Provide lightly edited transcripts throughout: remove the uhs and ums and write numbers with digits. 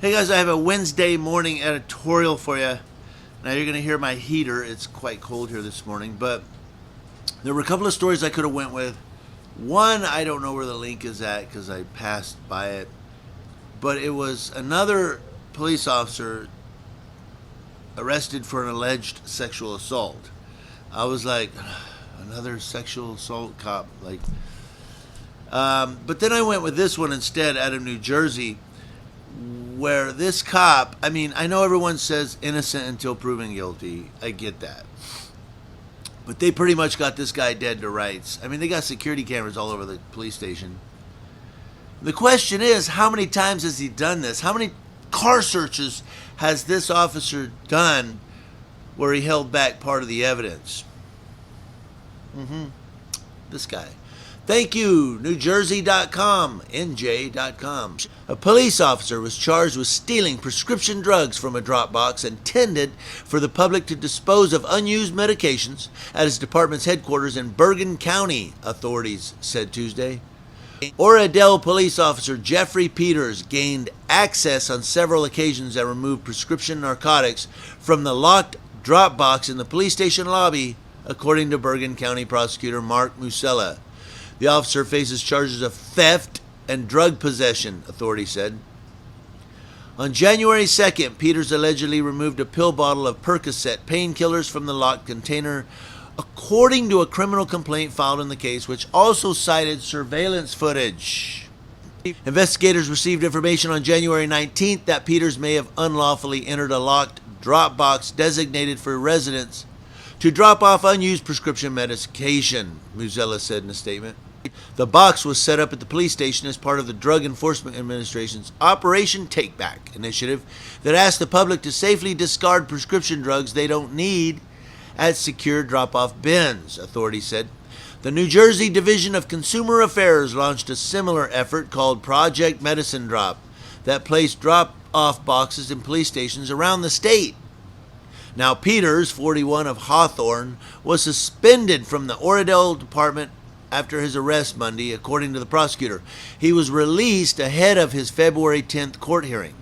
Hey guys, I have a Wednesday morning editorial for you. Now you're going to hear my heater. It's quite cold here this morning, but there were a couple of stories I could have went with. One, I don't know where the link is at because I passed by it, but it was another police officer arrested for an alleged sexual assault. I was like, another sexual assault cop, but then I went with this one instead out of New Jersey, where this cop, I mean, I know everyone says innocent until proven guilty. I get that. But they pretty much got this guy dead to rights. I mean, they got security cameras all over the police station. The question is, how many times has he done this? How many car searches has this officer done where he held back part of the evidence? This guy. Thank you, NewJersey.com, NJ.com. A police officer was charged with stealing prescription drugs from a drop box intended for the public to dispose of unused medications at his department's headquarters in Bergen County, authorities said Tuesday. Oradell police officer Jeffrey Peters gained access on several occasions and removed prescription narcotics from the locked drop box in the police station lobby, according to Bergen County prosecutor Mark Musella. The officer faces charges of theft and drug possession, authorities said. On January 2nd, Peters allegedly removed a pill bottle of Percocet painkillers from the locked container, according to a criminal complaint filed in the case, which also cited surveillance footage. Investigators received information on January 19th that Peters may have unlawfully entered a locked drop box designated for residents to drop off unused prescription medication, Musella said in a statement. The box was set up at the police station as part of the Drug Enforcement Administration's Operation Takeback initiative that asked the public to safely discard prescription drugs they don't need at secure drop-off bins, authorities said. The New Jersey Division of Consumer Affairs launched a similar effort called Project Medicine Drop that placed drop-off boxes in police stations around the state. Now, Peters, 41 of Hawthorne, was suspended from the Oradell department after his arrest Monday, according to the prosecutor. He was released ahead of his February 10th court hearing.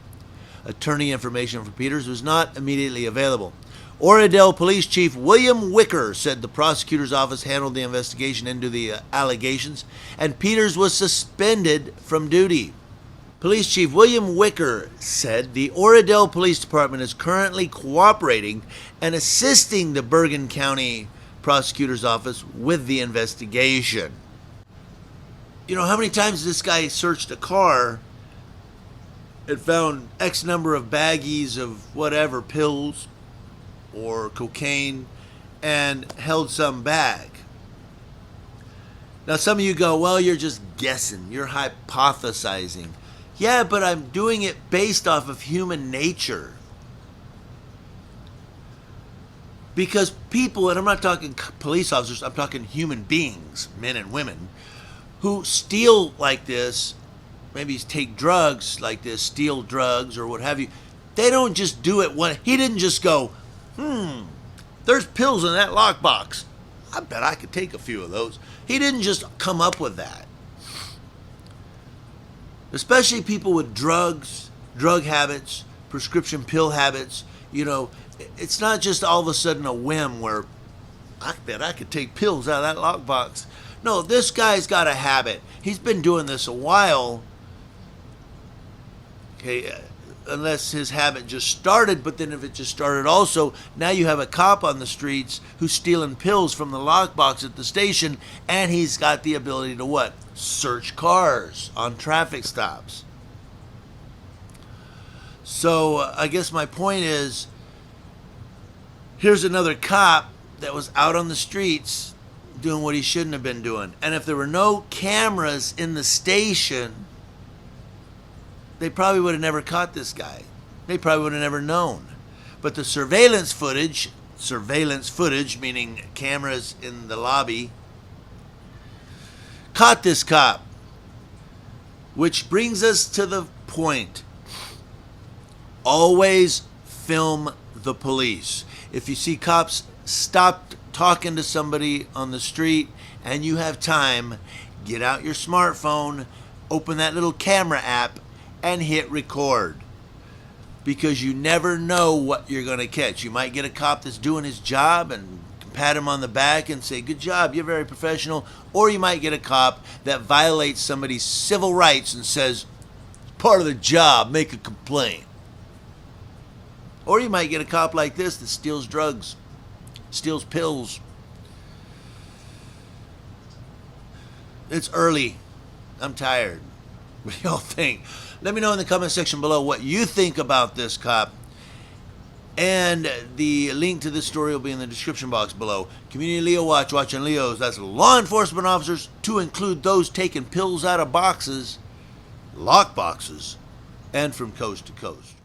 Attorney information for Peters was not immediately available. Oradell Police Chief William Wicker said the prosecutor's office handled the investigation into the allegations, and Peters was suspended from duty. Police Chief William Wicker said the Oradell Police Department is currently cooperating and assisting the Bergen County Prosecutor's Office with the investigation. You know, how many times this guy searched a car and found X number of baggies of whatever, pills or cocaine, and held some back? Now, some of you go, well, you're just guessing. You're hypothesizing. Yeah, but I'm doing it based off of human nature. Because people, and I'm not talking police officers, I'm talking human beings, men and women, who steal like this, maybe take drugs like this, steal drugs or what have you. They don't just do it he didn't just go, there's pills in that lockbox. I bet I could take a few of those. He didn't just come up with that. Especially people with drugs, drug habits, prescription pill habits, you know, it's not just all of a sudden a whim where I bet I could take pills out of that lockbox. No, this guy's got a habit. He's been doing this a while. Okay, unless his habit just started, but then if it just started also, now you have a cop on the streets who's stealing pills from the lockbox at the station, and he's got the ability to what? Search cars on traffic stops. So I guess my point is, here's another cop that was out on the streets doing what he shouldn't have been doing. And if there were no cameras in the station, they probably would have never caught this guy. They probably would have never known. But the surveillance footage meaning cameras in the lobby, caught this cop. Which brings us to the point. Always film the police. If you see cops stop talking to somebody on the street and you have time, get out your smartphone, open that little camera app, and hit record. because you never know what you're going to catch. You might get a cop that's doing his job and pat him on the back and say, good job, you're very professional. Or you might get a cop that violates somebody's civil rights and says, part of the job, make a complaint. Or you might get a cop like this that steals drugs, steals pills. It's early. I'm tired. What do y'all think? Let me know in the comment section below what you think about this cop. And the link to this story will be in the description box below. Community Leo Watch, watching Leos. That's law enforcement officers, to include those taking pills out of boxes, lock boxes, and from coast to coast.